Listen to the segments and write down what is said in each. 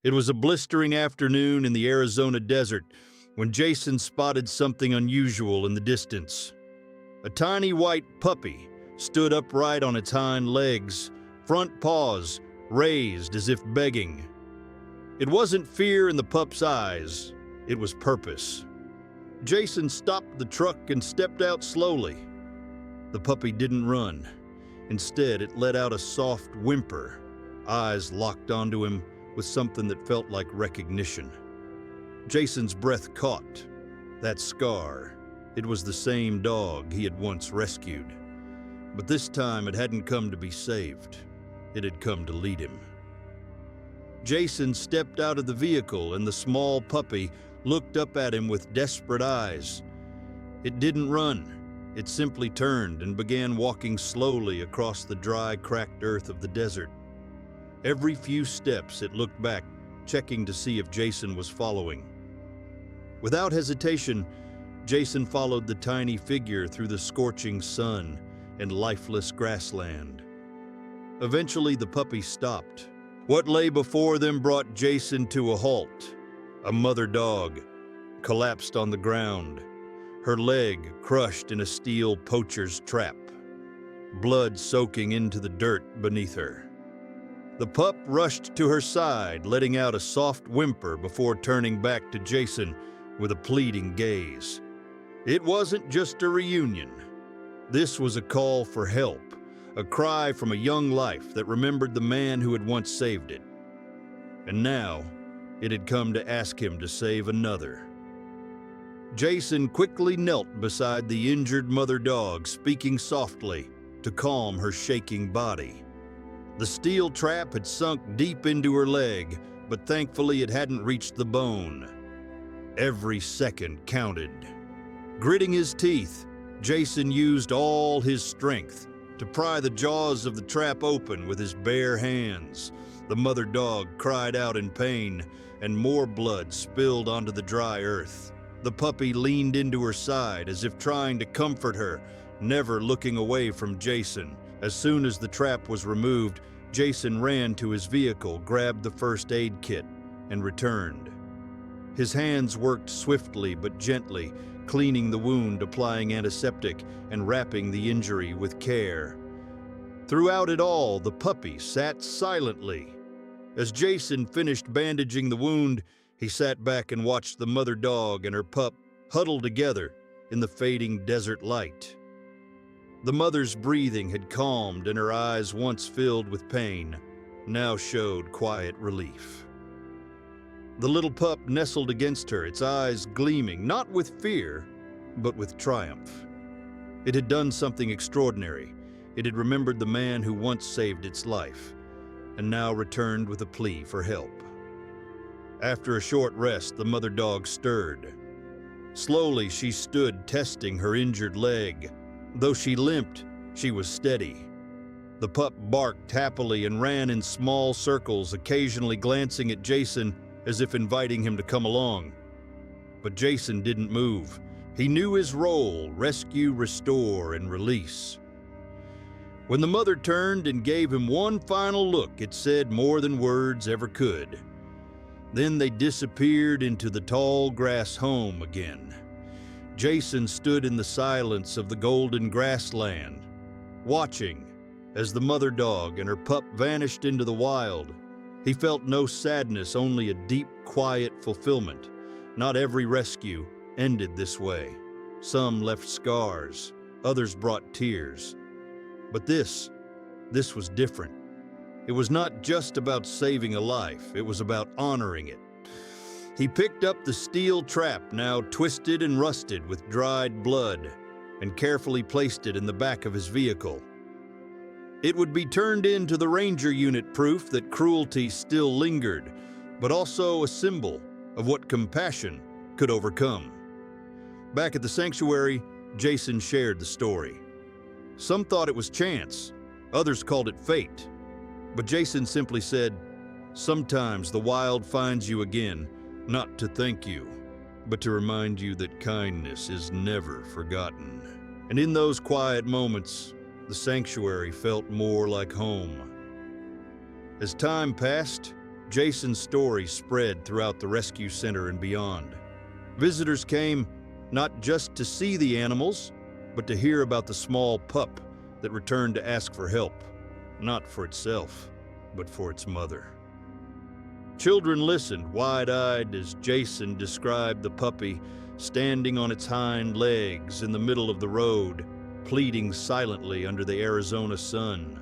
It was a blistering afternoon in the Arizona desert when Jason spotted something unusual in the distance. A tiny white puppy stood upright on its hind legs, front paws raised as if begging. It wasn't fear in the pup's eyes, it was purpose. Jason stopped the truck and stepped out slowly. The puppy didn't run. Instead, it let out a soft whimper, eyes locked onto him with something that felt like recognition. Jason's breath caught. That scar, it was the same dog he had once rescued. But this time it hadn't come to be saved. It had come to lead him. Jason stepped out of the vehicle and the small puppy looked up at him with desperate eyes. It didn't run. It simply turned and began walking slowly across the dry, cracked earth of the desert. Every few steps it looked back, checking to see if Jason was following. Without hesitation, Jason followed the tiny figure through the scorching sun and lifeless grassland. Eventually, the puppy stopped. What lay before them brought Jason to a halt. A mother dog collapsed on the ground, her leg crushed in a steel poacher's trap, blood soaking into the dirt beneath her. The pup rushed to her side, letting out a soft whimper before turning back to Jason with a pleading gaze. It wasn't just a reunion. This was a call for help, a cry from a young life that remembered the man who had once saved it. And now, it had come to ask him to save another. Jason quickly knelt beside the injured mother dog, speaking softly to calm her shaking body. The steel trap had sunk deep into her leg, but thankfully it hadn't reached the bone. Every second counted. Gritting his teeth, Jason used all his strength to pry the jaws of the trap open with his bare hands. The mother dog cried out in pain, and more blood spilled onto the dry earth. The puppy leaned into her side as if trying to comfort her, never looking away from Jason. As soon as the trap was removed, Jason ran to his vehicle, grabbed the first aid kit, and returned. His hands worked swiftly but gently, cleaning the wound, applying antiseptic, and wrapping the injury with care. Throughout it all, the puppy sat silently. As Jason finished bandaging the wound, he sat back and watched the mother dog and her pup huddle together in the fading desert light. The mother's breathing had calmed, and her eyes, once filled with pain, now showed quiet relief. The little pup nestled against her, its eyes gleaming, not with fear, but with triumph. It had done something extraordinary. It had remembered the man who once saved its life, and now returned with a plea for help. After a short rest, the mother dog stirred. Slowly, she stood, testing her injured leg. Though she limped, she was steady. The pup barked happily and ran in small circles, occasionally glancing at Jason as if inviting him to come along. But Jason didn't move. He knew his role: rescue, restore, and release. When the mother turned and gave him one final look, it said more than words ever could. Then they disappeared into the tall grass home again. Jason stood in the silence of the golden grassland, watching as the mother dog and her pup vanished into the wild. He felt no sadness, only a deep, quiet fulfillment. Not every rescue ended this way. Some left scars, others brought tears. But this was different. It was not just about saving a life, it was about honoring it. He picked up the steel trap, now twisted and rusted with dried blood, and carefully placed it in the back of his vehicle. It would be turned into the Ranger unit, proof that cruelty still lingered, but also a symbol of what compassion could overcome. Back at the sanctuary, Jason shared the story. Some thought it was chance, others called it fate. But Jason simply said, "Sometimes the wild finds you again, not to thank you, but to remind you that kindness is never forgotten." And in those quiet moments, the sanctuary felt more like home. As time passed, Jason's story spread throughout the rescue center and beyond. Visitors came not just to see the animals, but to hear about the small pup that returned to ask for help, not for itself, but for its mother. Children listened wide-eyed as Jason described the puppy standing on its hind legs in the middle of the road, pleading silently under the Arizona sun.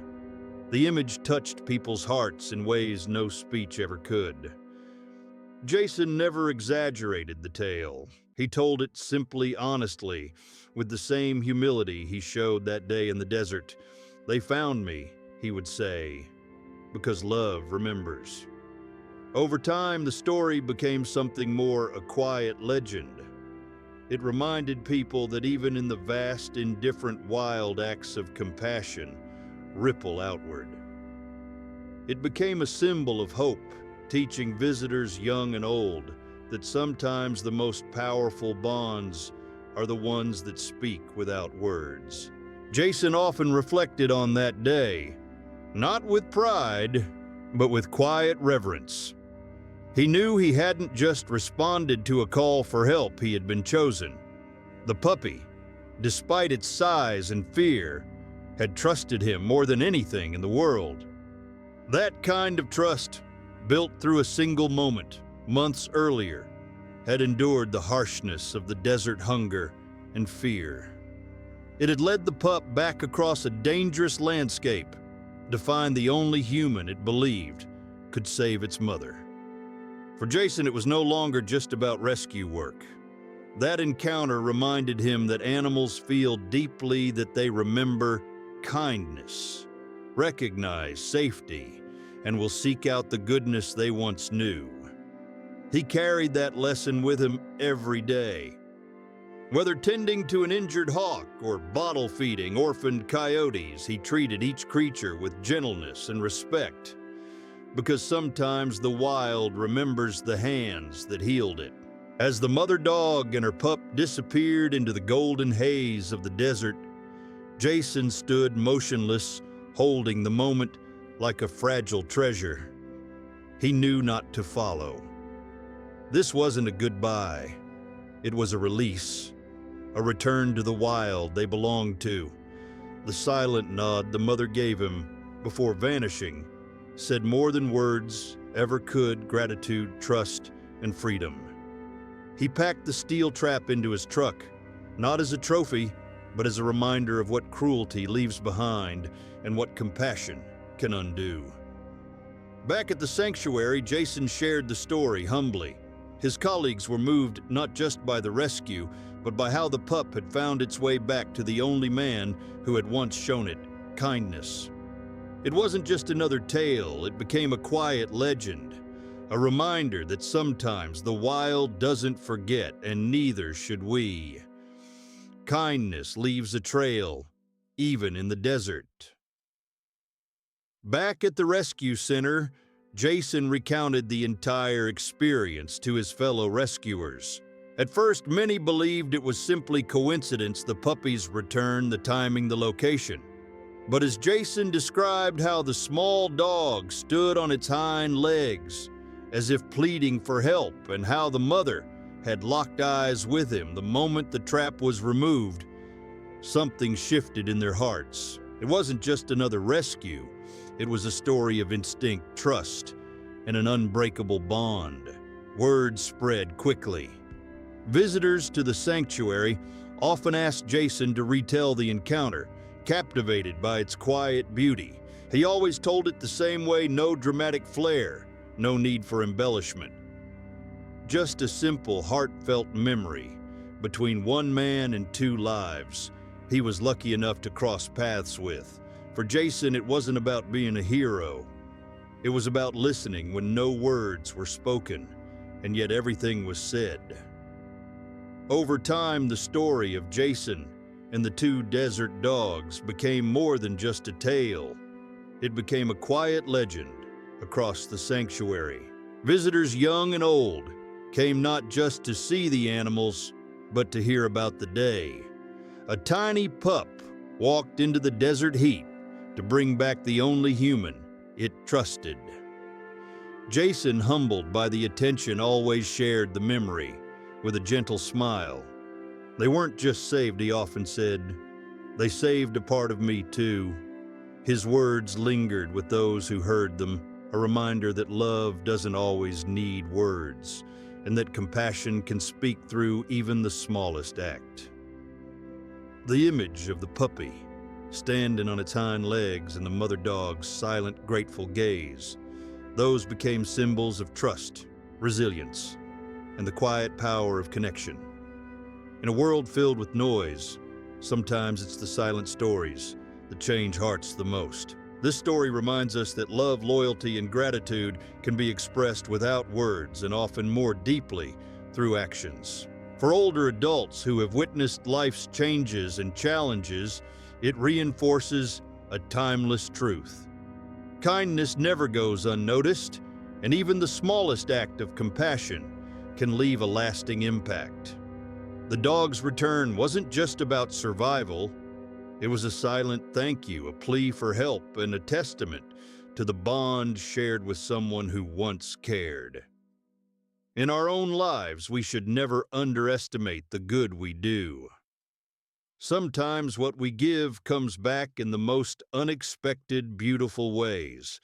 The image touched people's hearts in ways no speech ever could. Jason never exaggerated the tale. He told it simply honestly, with the same humility he showed that day in the desert. "They found me," he would say, "because love remembers." Over time, the story became something more a quiet legend. It reminded people that even in the vast, indifferent, wild acts of compassion ripple outward. It became a symbol of hope, teaching visitors young and old that sometimes the most powerful bonds are the ones that speak without words. Jason often reflected on that day, not with pride, but with quiet reverence. He knew he hadn't just responded to a call for help, he had been chosen. The puppy, despite its size and fear, had trusted him more than anything in the world. That kind of trust, built through a single moment, months earlier, had endured the harshness of the desert hunger and fear. It had led the pup back across a dangerous landscape to find the only human it believed could save its mother. For Jason, it was no longer just about rescue work. That encounter reminded him that animals feel deeply, that they remember kindness, recognize safety, and will seek out the goodness they once knew. He carried that lesson with him every day. Whether tending to an injured hawk or bottle feeding orphaned coyotes, he treated each creature with gentleness and respect, because sometimes the wild remembers the hands that healed it. As the mother dog and her pup disappeared into the golden haze of the desert, Jason stood motionless, holding the moment like a fragile treasure. He knew not to follow. This wasn't a goodbye. It was a release, a return to the wild they belonged to. The silent nod the mother gave him before vanishing said more than words ever could: gratitude, trust, and freedom. He packed the steel trap into his truck, not as a trophy, but as a reminder of what cruelty leaves behind and what compassion can undo. Back at the sanctuary, Jason shared the story humbly. His colleagues were moved not just by the rescue, but by how the pup had found its way back to the only man who had once shown it kindness. It wasn't just another tale, it became a quiet legend, a reminder that sometimes the wild doesn't forget, and neither should we. Kindness leaves a trail, even in the desert. Back at the rescue center, Jason recounted the entire experience to his fellow rescuers. At first, many believed it was simply coincidence, the puppy's return, the timing, the location. But as Jason described how the small dog stood on its hind legs, as if pleading for help, and how the mother had locked eyes with him the moment the trap was removed, something shifted in their hearts. It wasn't just another rescue. It was a story of instinct, trust, and an unbreakable bond. Word spread quickly. Visitors to the sanctuary often asked Jason to retell the encounter, captivated by its quiet beauty. He always told it the same way, no dramatic flair, no need for embellishment. Just a simple, heartfelt memory between one man and two lives he was lucky enough to cross paths with. For Jason, it wasn't about being a hero. It was about listening when no words were spoken, and yet everything was said. Over time, the story of Jason and the two desert dogs became more than just a tale. It became a quiet legend across the sanctuary. Visitors young and old came not just to see the animals, but to hear about the day. A tiny pup walked into the desert heat to bring back the only human it trusted. Jason, humbled by the attention, always shared the memory with a gentle smile. They weren't just saved, he often said. They saved a part of me too. His words lingered with those who heard them, a reminder that love doesn't always need words, and that compassion can speak through even the smallest act. The image of the puppy, standing on its hind legs, and the mother dog's silent, grateful gaze, those became symbols of trust, resilience, and the quiet power of connection. In a world filled with noise, sometimes it's the silent stories that change hearts the most. This story reminds us that love, loyalty, and gratitude can be expressed without words and often more deeply through actions. For older adults who have witnessed life's changes and challenges, it reinforces a timeless truth. Kindness never goes unnoticed, and even the smallest act of compassion can leave a lasting impact. The dog's return wasn't just about survival. It was a silent thank you, a plea for help, and a testament to the bond shared with someone who once cared. In our own lives, we should never underestimate the good we do. Sometimes what we give comes back in the most unexpected, beautiful ways.